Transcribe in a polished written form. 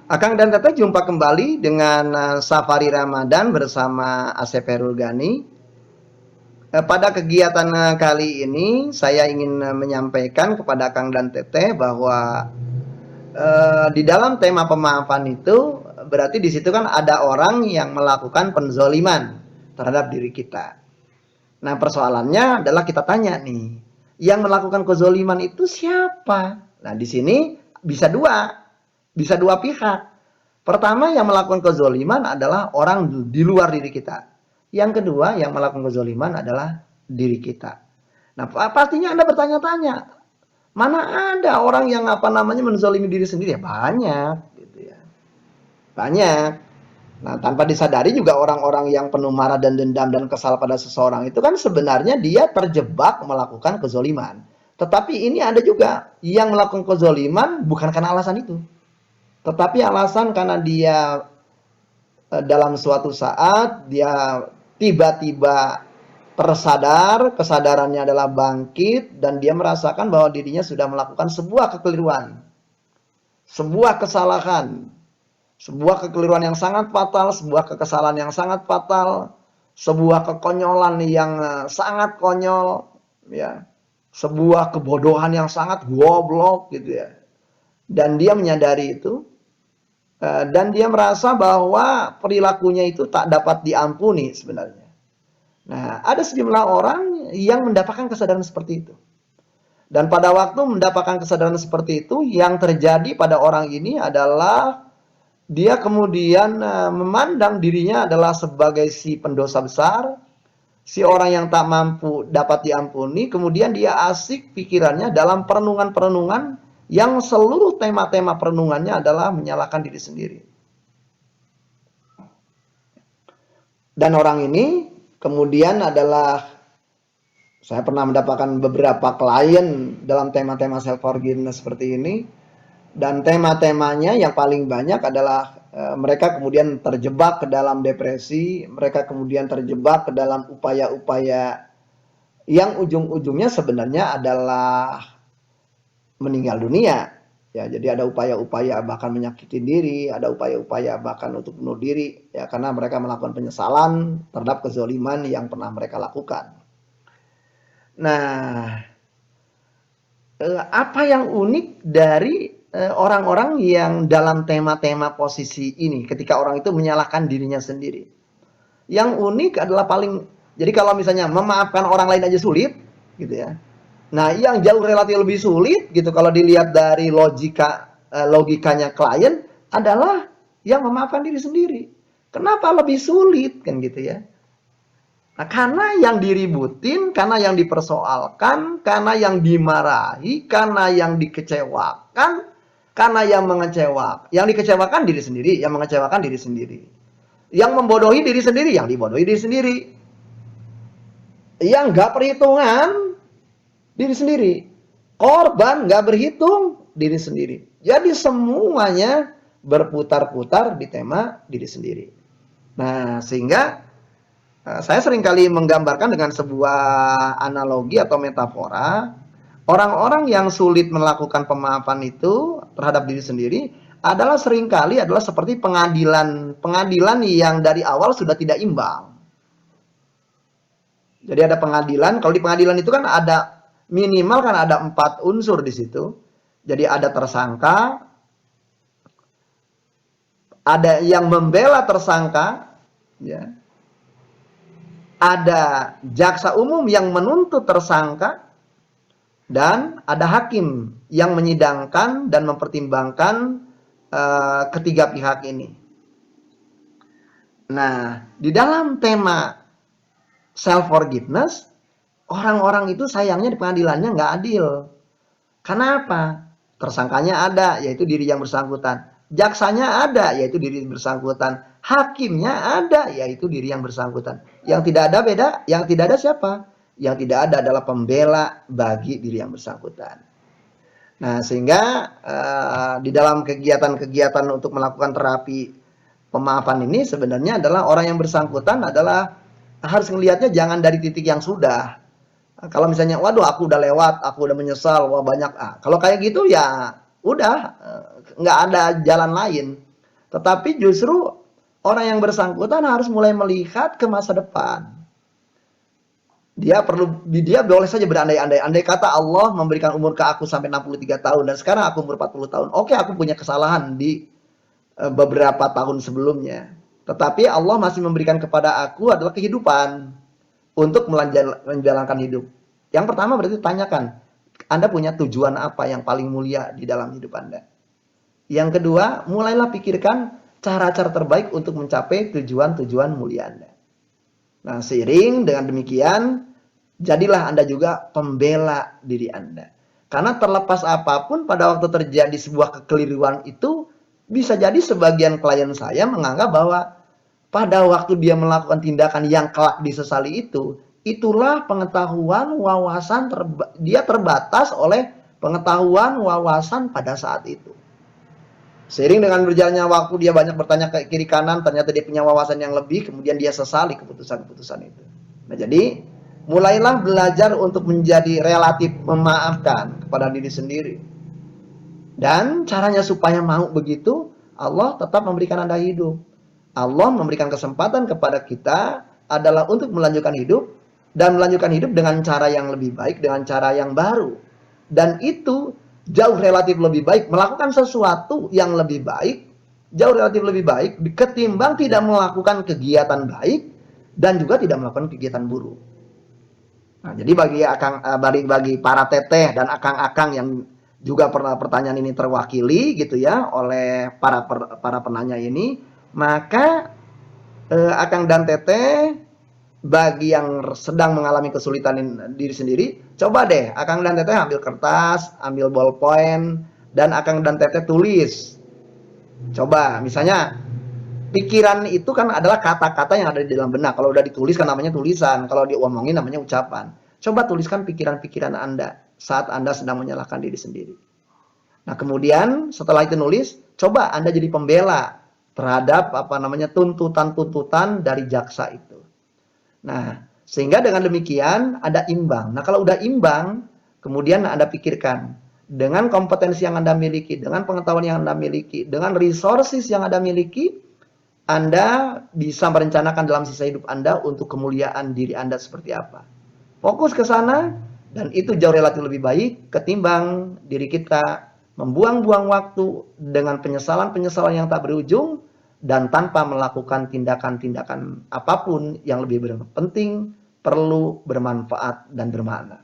Akang dan Teteh jumpa kembali dengan Safari Ramadan bersama Asep Herul Gani. Pada kegiatan kali ini saya ingin menyampaikan kepada Akang dan Teteh bahwa di dalam tema pemaafan itu berarti di situ kan ada orang yang melakukan penzoliman terhadap diri kita. Nah, persoalannya adalah kita tanya nih, yang melakukan kezoliman itu siapa? Nah, di sini bisa dua pihak. Pertama, yang melakukan kezoliman adalah orang di luar diri kita. Yang kedua, yang melakukan kezoliman adalah diri kita. Nah, pastinya Anda bertanya-tanya, mana ada orang yang menzolimi diri sendiri? Ya banyak, gitu ya. Banyak. Nah, tanpa disadari juga orang-orang yang penuh marah dan dendam dan kesal pada seseorang itu kan sebenarnya dia terjebak melakukan kezoliman. Tetapi ini ada juga yang melakukan kezoliman bukan karena alasan itu. Tetapi alasan karena dia dalam suatu saat dia tiba-tiba tersadar, kesadarannya adalah bangkit dan dia merasakan bahwa dirinya sudah melakukan sebuah kekeliruan, sebuah kesalahan, sebuah kekeliruan yang sangat fatal, sebuah kekesalan yang sangat fatal, sebuah kekonyolan yang sangat konyol, ya, sebuah kebodohan yang sangat goblok gitu ya. Dan dia menyadari itu, dan dia merasa bahwa perilakunya itu tak dapat diampuni sebenarnya. Nah, ada sejumlah orang yang mendapatkan kesadaran seperti itu. Dan pada waktu mendapatkan kesadaran seperti itu, yang terjadi pada orang ini adalah dia kemudian memandang dirinya adalah sebagai si pendosa besar, si orang yang tak mampu dapat diampuni, kemudian dia asik pikirannya dalam perenungan-perenungan yang seluruh tema-tema perenungannya adalah menyalahkan diri sendiri. Dan orang ini kemudian adalah, saya pernah mendapatkan beberapa klien dalam tema-tema self forgiveness seperti ini, dan tema-temanya yang paling banyak adalah mereka kemudian terjebak ke dalam depresi, mereka kemudian terjebak ke dalam upaya-upaya yang ujung-ujungnya sebenarnya adalah meninggal dunia. Ya, jadi ada upaya-upaya bahkan menyakiti diri, ada upaya-upaya bahkan untuk bunuh diri, ya karena mereka melakukan penyesalan terhadap kezoliman yang pernah mereka lakukan. Nah, apa yang unik dari orang-orang yang dalam tema-tema posisi ini ketika orang itu menyalahkan dirinya sendiri? Yang unik adalah jadi kalau misalnya memaafkan orang lain aja sulit, gitu ya. Nah, yang jauh relatif lebih sulit gitu kalau dilihat dari logikanya klien adalah yang memaafkan diri sendiri. Kenapa lebih sulit kan gitu ya? Nah, karena yang diributin, karena yang dipersoalkan, karena yang dimarahi, karena yang dikecewakan, karena yang mengecewakan. Yang dikecewakan diri sendiri, yang mengecewakan diri sendiri. Yang membodohi diri sendiri, yang dibodohi diri sendiri. Yang gak perhitungan, diri sendiri. Korban gak berhitung, diri sendiri. Jadi semuanya berputar-putar di tema diri sendiri. Nah, sehingga saya seringkali menggambarkan dengan sebuah analogi atau metafora, orang-orang yang sulit melakukan pemaafan itu terhadap diri sendiri adalah seringkali adalah seperti pengadilan yang dari awal sudah tidak imbang. Jadi ada pengadilan, kalau di pengadilan itu kan ada minimal kan ada 4 unsur di situ. Jadi ada tersangka, ada yang membela tersangka, ya. Ada jaksa umum yang menuntut tersangka, dan ada hakim yang menyidangkan dan mempertimbangkan ketiga pihak ini. Nah, di dalam tema self forgiveness, orang-orang itu sayangnya di pengadilannya nggak adil. Kenapa? Tersangkanya ada, yaitu diri yang bersangkutan. Jaksanya ada, yaitu diri yang bersangkutan. Hakimnya ada, yaitu diri yang bersangkutan. Yang tidak ada beda, yang tidak ada siapa? Yang tidak ada adalah pembela bagi diri yang bersangkutan. Nah, sehingga di dalam kegiatan-kegiatan untuk melakukan terapi pemaafan ini sebenarnya adalah orang yang bersangkutan adalah harus melihatnya jangan dari titik yang sudah. Kalau misalnya, waduh aku udah lewat, aku udah menyesal, wah banyak. Kalau kayak gitu ya udah, nggak ada jalan lain. Tetapi justru orang yang bersangkutan harus mulai melihat ke masa depan. Dia boleh saja berandai-andai. Andai kata Allah memberikan umur ke aku sampai 63 tahun dan sekarang aku umur 40 tahun. Oke, aku punya kesalahan di beberapa tahun sebelumnya. Tetapi Allah masih memberikan kepada aku adalah kehidupan untuk menjalankan hidup. Yang pertama berarti tanyakan, Anda punya tujuan apa yang paling mulia di dalam hidup Anda? Yang kedua, mulailah pikirkan cara-cara terbaik untuk mencapai tujuan-tujuan mulia Anda. Nah, seiring dengan demikian, jadilah Anda juga pembela diri Anda. Karena terlepas apapun pada waktu terjadi sebuah kekeliruan itu, bisa jadi sebagian klien saya menganggap bahwa pada waktu dia melakukan tindakan yang kelak disesali itu, itulah pengetahuan, wawasan, dia terbatas oleh pengetahuan, wawasan pada saat itu. Seiring dengan berjalannya waktu, dia banyak bertanya ke kiri kanan, ternyata dia punya wawasan yang lebih, kemudian dia sesali keputusan-keputusan itu. Nah, jadi mulailah belajar untuk menjadi relatif memaafkan kepada diri sendiri. Dan caranya supaya mau begitu, Allah tetap memberikan Anda hidup. Allah memberikan kesempatan kepada kita adalah untuk melanjutkan hidup, dan melanjutkan hidup dengan cara yang lebih baik, dengan cara yang baru. Dan itu jauh relatif lebih baik, melakukan sesuatu yang lebih baik, jauh relatif lebih baik ketimbang tidak melakukan kegiatan baik dan juga tidak melakukan kegiatan buruk. Nah, jadi bagi para teteh dan akang-akang yang juga pernah pertanyaan ini terwakili gitu ya oleh para penanya ini, maka akang dan teteh bagi yang sedang mengalami kesulitan diri sendiri, coba deh akang dan teteh ambil kertas, ambil ballpoint, dan akang dan teteh tulis. Coba, misalnya pikiran itu kan adalah kata-kata yang ada di dalam benak. Kalau udah ditulis kan namanya tulisan, kalau diomongin namanya ucapan. Coba tuliskan pikiran-pikiran Anda saat Anda sedang menyalahkan diri sendiri. Nah, kemudian setelah itu nulis, coba Anda jadi pembela terhadap tuntutan-tuntutan dari jaksa itu. Nah, sehingga dengan demikian ada imbang. Nah, kalau udah imbang, kemudian Anda pikirkan dengan kompetensi yang Anda miliki, dengan pengetahuan yang Anda miliki, dengan resources yang Anda miliki, Anda bisa merencanakan dalam sisa hidup Anda untuk kemuliaan diri Anda seperti apa. Fokus ke sana, dan itu jauh relatif lebih baik ketimbang diri kita membuang-buang waktu dengan penyesalan-penyesalan yang tak berujung dan tanpa melakukan tindakan-tindakan apapun yang lebih penting, perlu, bermanfaat, dan bermakna.